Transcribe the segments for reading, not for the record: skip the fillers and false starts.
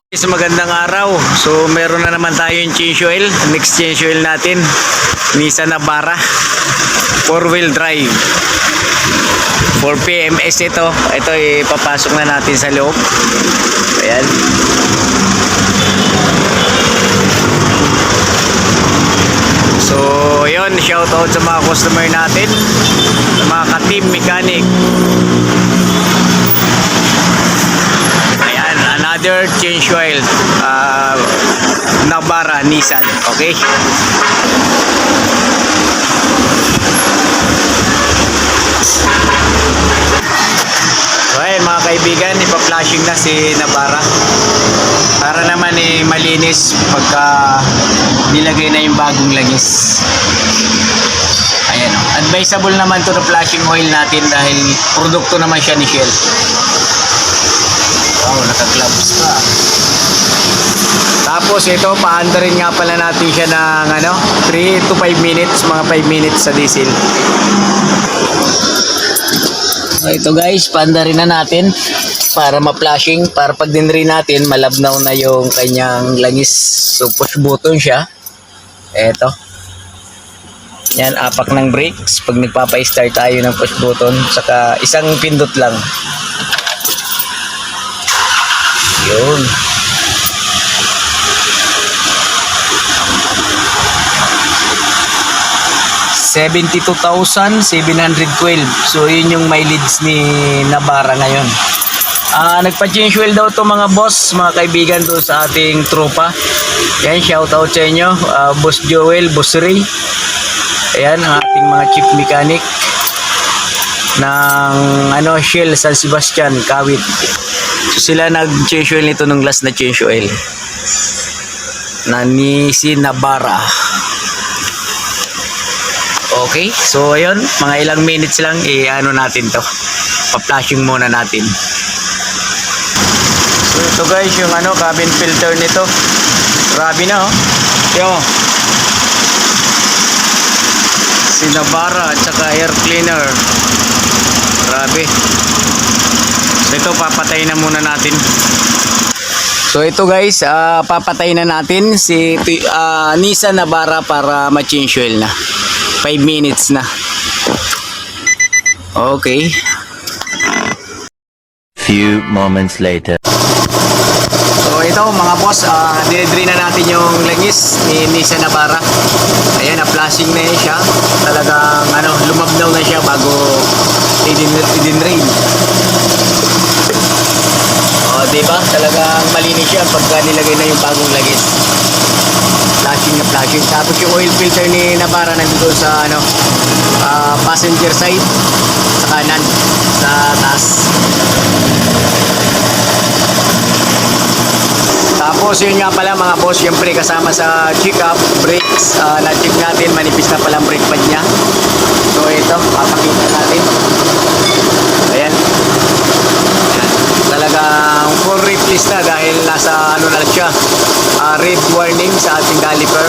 Guys, magandang araw. So meron na naman tayong change oil. Next change oil natin, Nissan Navara 4-wheel drive 4PMS ito. Ito ipapasok na natin sa loob. Ayan. So yun, shout out sa mga customer natin, sa mga ka-team mechanic. Another change oil, Navara Nissan. Okay. So ayun mga kaibigan, ipa-flashing na si Navara para naman malinis pagka nilagay na yung bagong langis. Ayan, advisable naman to na flashing oil natin dahil produkto naman siya ni Shell. Wow, naka-gloves pa. Tapos ito, paanda rin nga pala natin siya ng 3 to 5 minutes, mga 5 minutes sa diesel. So ito guys, paanda rin na natin para ma-flashing, para pag dinri natin, malabnaw na yung kanyang langis. So push button siya. Ito. Yan, apak ng brakes. Pag nagpapa-start tayo ng push button, saka isang pindot lang. Yun. $72,712. So yun yung mileage ni Navara ngayon. Nagpa-change oil daw to mga boss, mga kaibigan doon sa ating tropa. Yan, shout out sa inyo, Boss Joel, Boss Ray. Ayan, ang ating mga chief mechanic ng Shell San Sebastian, Kawit. So sila nag-change oil nito nung last na change oil na Nissan Navara. Okay, so ayun, mga ilang minutes lang natin to, pa-flashing muna natin. So ito guys, yung cabin filter nito, grabe na yung si Navara at saka air cleaner, grabe. So ito, papatayin na muna natin. So ito guys, papatayin na natin si Nissan Navara para ma-change oil na. 5 minutes na. Okay. Few moments later. So ito mga boss, dinidri na natin yung langis ni Nissan Navara. Ayan, na-flashing na siya. Talagang lumabnaw na siya bago i-drain. Diba? Talagang malinis siya pagka nilagay na yung bagong langis. Flashing na flashing. Tapos yung oil filter ni Navara nandito sa passenger side sa kanan, sa taas. Tapos yun nga pala mga boss, syempre kasama sa check-up, brakes, na-check natin, manipis na palang brake pad niya. So ito, papakita natin. Ayan. Talagang full replace na dahil nasa na siya, red warning sa ating caliper.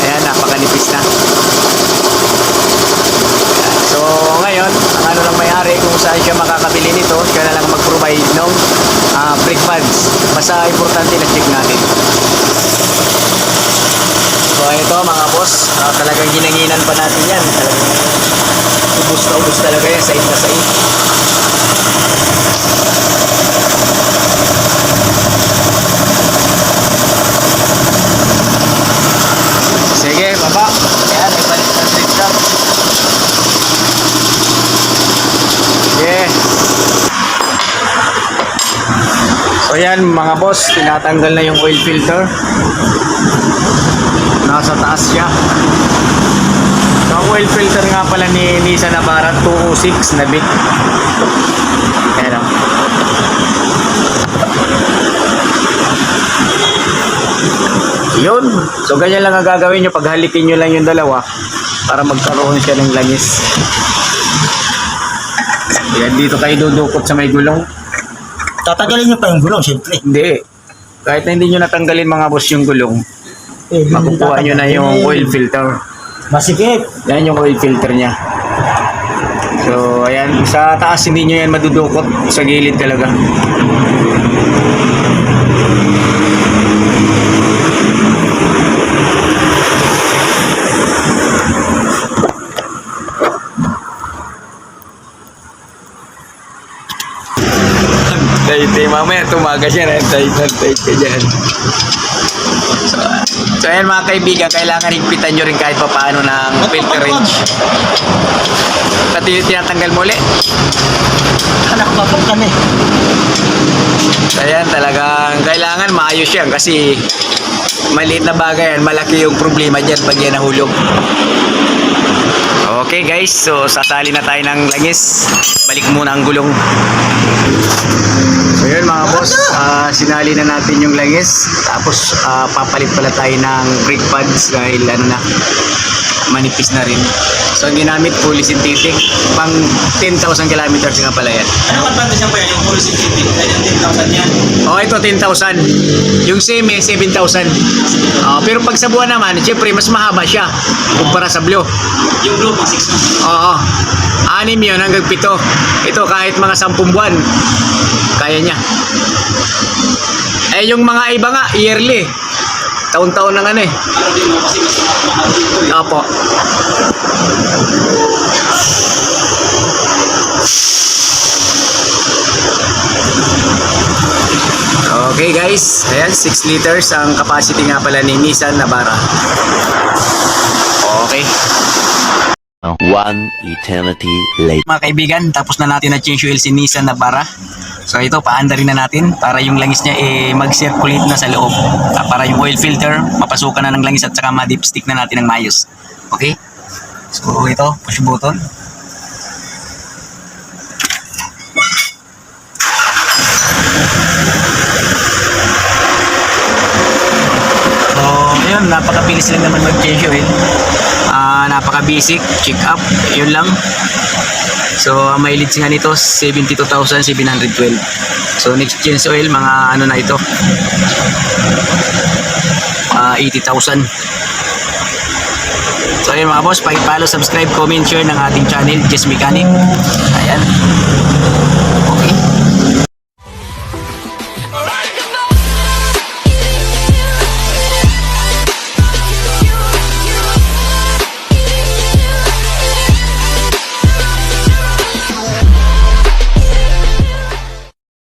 Ayan, napakanipis na. Ayan. So ngayon, ang lang may-ari kung saan siya makakabili nito, siya na lang mag-provide ng brake pads. Basta importante na check natin. So ito mga boss, talagang ginanginan pa natin yan. Talagang ubus na ubus talaga yan, side na side. Sige, baba. Ayan, ibalik na switch up. Sige. So yan mga boss, tinatanggal na yung oil filter. Nasa taas siya. So ang oil filter nga pala ni Nissan Navara 206 na bit. Ayan o. Yun. So ganyan lang ang gagawin nyo. Paghalikin nyo lang yung dalawa para magkaroon siya ng langis. Yan, dito kayo dudukot sa may gulong. Tatanggalin nyo pa yung gulong, siyempre. Hindi. Kahit na hindi nyo natanggalin mga boss yung gulong, makukuha nyo na yung oil filter. Masikip. Yan yung oil filter nya. So ayan, sa taas hindi nyo yan madudukot, sa gilid talaga. Tay-tay. Mamaya tumaga siya na. Tay-tay ka dyan. So ayan mga kaibigan, kailangan higpitan nyo rin kahit pa paano ng filterage. Pati tinatanggal mo ulit. Anak babagkan eh. So ayan, talagang kailangan maayos yan kasi maliit na bagay yan, malaki yung problema dyan pag yan nahulog. Okay guys, so sasali na tayo ng langis. Balik muna ang gulong. So yun mga boss, sinali na natin yung langis. Tapos papalit pala tayo ng brake pads dahil ano na, manipis na rin. So ang ginamit fully synthetic, pang 10,000 kilometers nga pala yan. Ano advantage pa yan? Yung full synthetic, ay yung 10,000 yan. Oh, ito 10,000. Yung semi 7,000. Pero pag sa buwan naman, syempre mas mahaba siya kumpara sa blue. Yung blue, pang 6 months. Oo. 6 yun hanggang 7. Ito kahit mga 10 buwan, kaya niya. Eh yung mga iba nga, yearly. Taon-taon na nga eh. Ano din mo, kasi mas mahal dito eh. Opo. Okay guys, ayan 6 liters ang capacity nga pala ni Nissan Navara. Okay. One eternity later. Mga kaibigan, tapos na natin na change oil si Nissan Navara. So ito, paanda rin na natin para yung langis niya mag-circulate na sa loob. Para yung oil filter, mapasukan na ng langis at saka ma-dipstick na natin ng mayos. Okay? So ito, push button. So, ayun, napakabilis lang naman mag-change oil. Napaka-basic, check up, yun lang. So, ang mileage nga nito, 72,712. So, next change oil, mga ano na ito, 80,000. So, ayun mga boss, pag-follow, subscribe, comment, share ng ating channel, Jess Mechanic. Ayan.